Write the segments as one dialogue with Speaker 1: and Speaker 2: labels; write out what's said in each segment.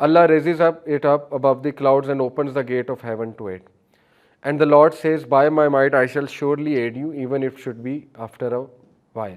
Speaker 1: Allah raises it up above the clouds and opens the gate of heaven to it. And the Lord says, by my might I shall surely aid you, even if it should be after a while.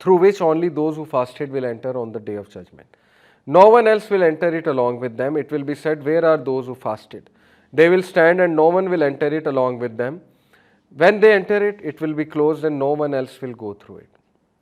Speaker 1: through which only those who fasted will enter on the day of judgment. No one else will enter it along with them. It will be said, where are those who fasted? They will stand and no one will enter it along with them. When they enter it, it will be closed and no one else will go through it.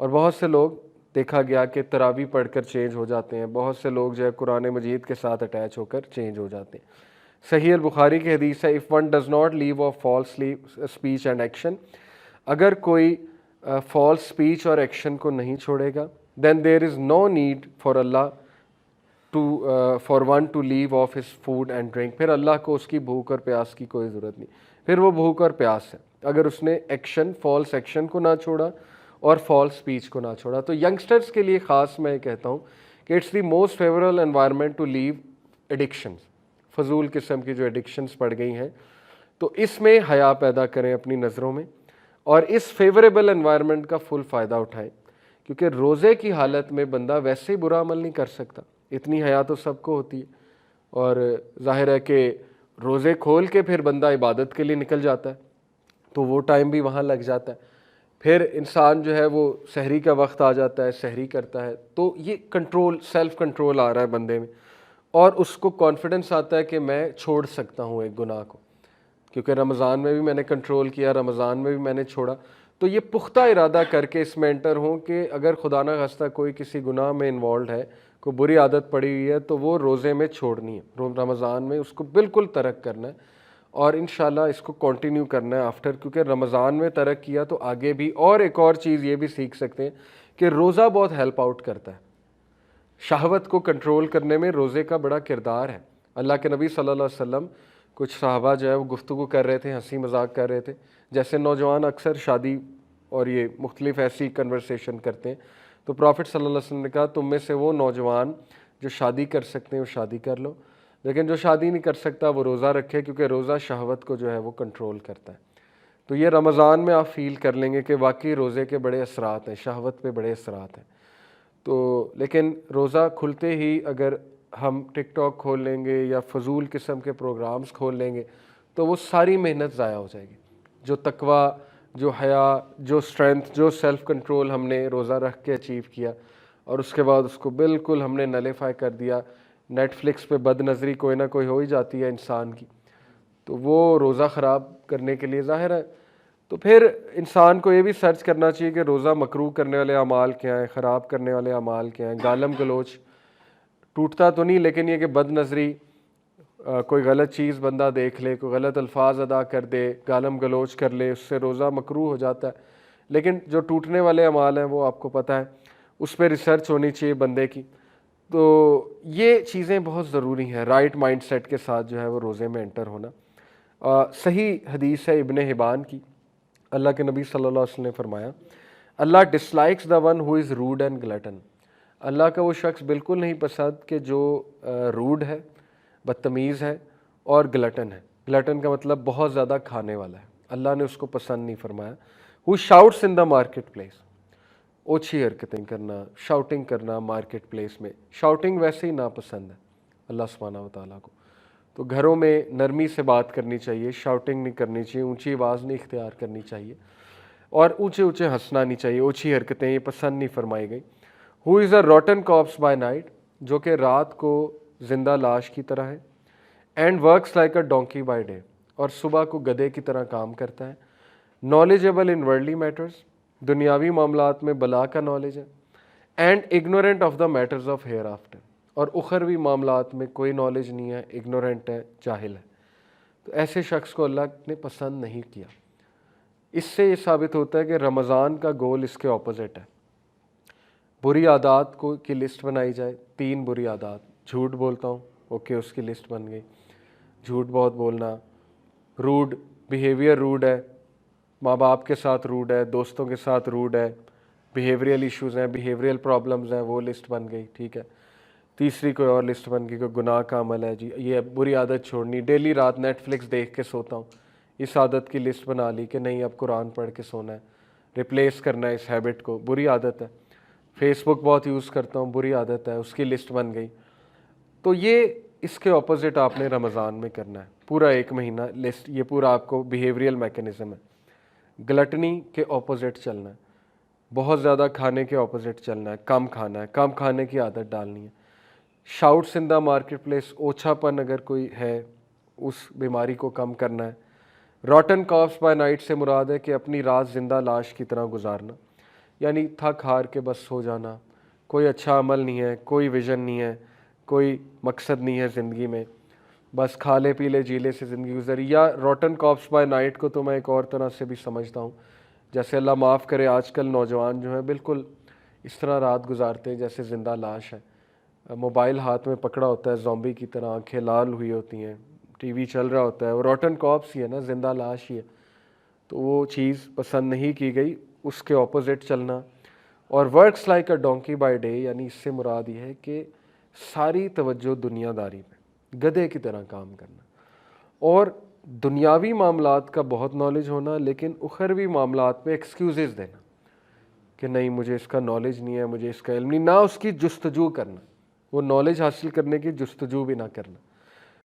Speaker 1: اور بہت سے لوگ دیکھا گیا کہ تراویح پڑھ کر چینج ہو جاتے ہیں، بہت سے لوگ جو ہے قرآن مجید کے ساتھ اٹیچ ہو کر چینج ہو جاتے ہیں۔ صحیح البخاری کی حدیث ہے if one does not leave off false speech and action، اگر کوئی فالس اسپیچ اور ایکشن کو نہیں چھوڑے گا then there is no need for Allah for one to leave off his food and drink، پھر اللہ کو اس کی بھوک اور پیاس کی کوئی ضرورت نہیں، پھر وہ بھوک اور پیاس ہے اگر اس نے ایکشن فالس ایکشن کو نہ چھوڑا اور فالس اسپیچ کو نہ چھوڑا۔ تو ینگسٹرز کے لیے خاص میں کہتا ہوں کہ it's the most favourable environment to leave addictions, فضول قسم کی جو ایڈکشنز پڑ گئی ہیں، تو اس میں حیا پیدا کریں اپنی نظروں میں اور اس فیوریبل انوائرمنٹ کا فل فائدہ اٹھائیں، کیونکہ روزے کی حالت میں بندہ ویسے ہی برا عمل نہیں کر سکتا، اتنی حیا تو سب کو ہوتی ہے، اور ظاہر ہے کہ روزے کھول کے پھر بندہ عبادت کے لیے نکل جاتا ہے تو وہ ٹائم بھی وہاں لگ جاتا ہے، پھر انسان جو ہے وہ سحری کا وقت آ جاتا ہے، سحری کرتا ہے، تو یہ کنٹرول سیلف کنٹرول آ رہا ہے بندے میں، اور اس کو کانفیڈنس آتا ہے کہ میں چھوڑ سکتا ہوں ایک گناہ کو، کیونکہ رمضان میں بھی میں نے کنٹرول کیا، رمضان میں بھی میں نے چھوڑا، تو یہ پختہ ارادہ کر کے اس میں انٹر ہوں کہ اگر خدا نہ خواستہ کوئی کسی گناہ میں انوالوڈ ہے، کوئی بری عادت پڑی ہوئی ہے، تو وہ روزے میں چھوڑنی ہے، رمضان میں اس کو بالکل ترک کرنا ہے، اور انشاءاللہ اس کو کنٹینیو کرنا ہے آفٹر، کیونکہ رمضان میں ترک کیا تو آگے بھی، اور ایک اور چیز یہ بھی سیکھ سکتے ہیں کہ روزہ بہت ہیلپ آؤٹ کرتا ہے، شہوت کو کنٹرول کرنے میں روزے کا بڑا کردار ہے۔ اللہ کے نبی صلی اللہ علیہ وسلم، کچھ صحابہ جو ہے وہ گفتگو کر رہے تھے، ہنسی مذاق کر رہے تھے، جیسے نوجوان اکثر شادی اور یہ مختلف ایسی کنورسیشن کرتے ہیں، تو پروفٹ صلی اللہ علیہ وسلم نے کہا تم میں سے وہ نوجوان جو شادی کر سکتے ہیں وہ شادی کر لو، لیکن جو شادی نہیں کر سکتا وہ روزہ رکھے، کیونکہ روزہ شہوت کو جو ہے وہ کنٹرول کرتا ہے۔ تو یہ رمضان میں آپ فیل کر لیں گے کہ واقعی روزے کے بڑے اثرات ہیں، شہوت پہ بڑے اثرات ہیں۔ تو لیکن روزہ کھلتے ہی اگر ہم ٹک ٹاک کھول لیں گے یا فضول قسم کے پروگرامز کھول لیں گے تو وہ ساری محنت ضائع ہو جائے گی، جو تقویٰ، جو حیا، جو اسٹرینتھ، جو سیلف کنٹرول ہم نے روزہ رکھ کے اچیو کیا، اور اس کے بعد اس کو بالکل ہم نے نلیفائی کر دیا۔ نیٹ فلکس پہ بد نظری کوئی نہ کوئی ہو ہی جاتی ہے انسان کی، تو وہ روزہ خراب کرنے کے لیے ظاہر ہے۔ تو پھر انسان کو یہ بھی سرچ کرنا چاہیے کہ روزہ مکروہ کرنے والے اعمال کیا ہیں، خراب کرنے والے اعمال کیا ہیں۔ گالم گلوچ ٹوٹتا تو نہیں، لیکن یہ کہ بد نظری، کوئی غلط چیز بندہ دیکھ لے، کوئی غلط الفاظ ادا کر دے، گالم گلوچ کر لے، اس سے روزہ مکروہ ہو جاتا ہے۔ لیکن جو ٹوٹنے والے اعمال ہیں وہ آپ کو پتہ ہے، اس پہ ریسرچ ہونی چاہیے بندے کی۔ تو یہ چیزیں بہت ضروری ہیں، رائٹ مائنڈ سیٹ کے ساتھ جو ہے وہ روزے میں انٹر ہونا۔ صحیح حدیث ہے ابن حبان کی، اللہ کے نبی صلی اللہ علیہ وسلم نے فرمایا Allah dislikes the one who is rude and glutton, Allah کا وہ شخص بالکل نہیں پسند کہ جو روڈ ہے، بدتمیز ہے اور گلٹن ہے۔ گلٹن کا مطلب بہت زیادہ کھانے والا ہے، اللہ نے اس کو پسند نہیں فرمایا۔ ہو شاؤٹس ان دا مارکیٹ پلیس، اوچھی حرکتیں کرنا، شاؤٹنگ کرنا مارکیٹ پلیس میں، شاؤٹنگ ویسے ہی ناپسند ہے اللہ سبحانہ و تعالیٰ کو۔ تو گھروں میں نرمی سے بات کرنی چاہیے، شاؤٹنگ نہیں کرنی چاہیے، اونچی آواز نہیں اختیار کرنی چاہیے، اور اونچے اونچے ہنسنا نہیں چاہیے، اوچھی حرکتیں یہ پسند نہیں فرمائی گئی۔ ہو از اے روٹن کارپس بائی نائٹ، جو کہ رات کو زندہ لاش کی طرح ہے، and works like a donkey by day, اور صبح کو گدھے کی طرح کام کرتا ہے۔ نالجیبل ان ورلڈلی میٹرز، دنیاوی معاملات میں بلا کا نالج ہے، and ignorant of the matters of hereafter, اور اخروی معاملات میں کوئی نالج نہیں ہے، اگنورینٹ ہے، جاہل ہے۔ تو ایسے شخص کو اللہ نے پسند نہیں کیا۔ اس سے یہ ثابت ہوتا ہے کہ رمضان کا گول اس کے اپوزٹ ہے۔ بری عادات کی لسٹ بنائی جائے، 3 بری عادات، جھوٹ بولتا ہوں، اوکے اس کی لسٹ بن گئی، جھوٹ بہت بولنا، روڈ بیہیویئر، روڈ ہے، ماں باپ کے ساتھ روڈ ہے، دوستوں کے ساتھ روڈ ہے، بیہیویئرل ایشوز ہیں، بیہیویئرل پرابلمز ہیں، وہ لسٹ بن گئی، ٹھیک ہے۔ تیسری کوئی اور لسٹ بن گئی، کوئی گناہ کا عمل ہے، جی یہ بری عادت چھوڑنی، ڈیلی رات نیٹ فلکس دیکھ کے سوتا ہوں، اس عادت کی لسٹ بنا لی کہ نہیں اب قرآن پڑھ کے سونا ہے، ریپلیس کرنا ہے اس ہیبٹ کو، بری عادت ہے۔ فیس بک بہت یوز کرتا ہوں، بری عادت ہے، اس کی لسٹ بن گئی۔ تو یہ اس کے اپوزٹ آپ نے رمضان میں کرنا ہے، پورا 1 مہینہ لسٹ، یہ پورا آپ کو بیہیویئرل میکینزم ہے۔ گلٹنی کے اپوزٹ چلنا ہے، بہت زیادہ کھانے کے اپوزٹ چلنا ہے، کم کھانا ہے، کم کھانے کی عادت ڈالنی ہے۔ شاؤٹس ان دا مارکیٹ پلیس، اوچھا پن اگر کوئی ہے اس بیماری کو کم کرنا ہے۔ روٹن کارپس بائی نائٹ سے مراد ہے کہ اپنی رات زندہ لاش کی طرح گزارنا۔ یعنی تھک ہار کے بس سو جانا، کوئی اچھا عمل نہیں ہے، کوئی ویژن نہیں ہے، کوئی مقصد نہیں ہے زندگی میں، بس کھا لے پی لے جی لے سے زندگی گزری. یا روٹن کاپس بائی نائٹ کو تو میں ایک اور طرح سے بھی سمجھتا ہوں. جیسے اللہ معاف کرے آج کل نوجوان جو ہیں بالکل اس طرح رات گزارتے ہیں جیسے زندہ لاش ہے. موبائل ہاتھ میں پکڑا ہوتا ہے زومبی کی طرح، آنکھیں لال ہوئی ہوتی ہیں، ٹی وی چل رہا ہوتا ہے، وہ روٹن کاپس ہی ہے نا، زندہ لاش ہی ہے. تو وہ چیز پسند نہیں کی گئی، اس کے اپوزٹ چلنا. اور works like a donkey by day, یعنی اس سے مراد یہ ہے کہ ساری توجہ دنیا داری پہ گدھے کی طرح کام کرنا، اور دنیاوی معاملات کا بہت نالج ہونا لیکن اخروی معاملات پہ ایکسکیوزز دینا کہ نہیں مجھے اس کا نالج نہیں ہے، مجھے اس کا علم نہیں، نہ اس کی جستجو کرنا، وہ نالج حاصل کرنے کی جستجو بھی نہ کرنا.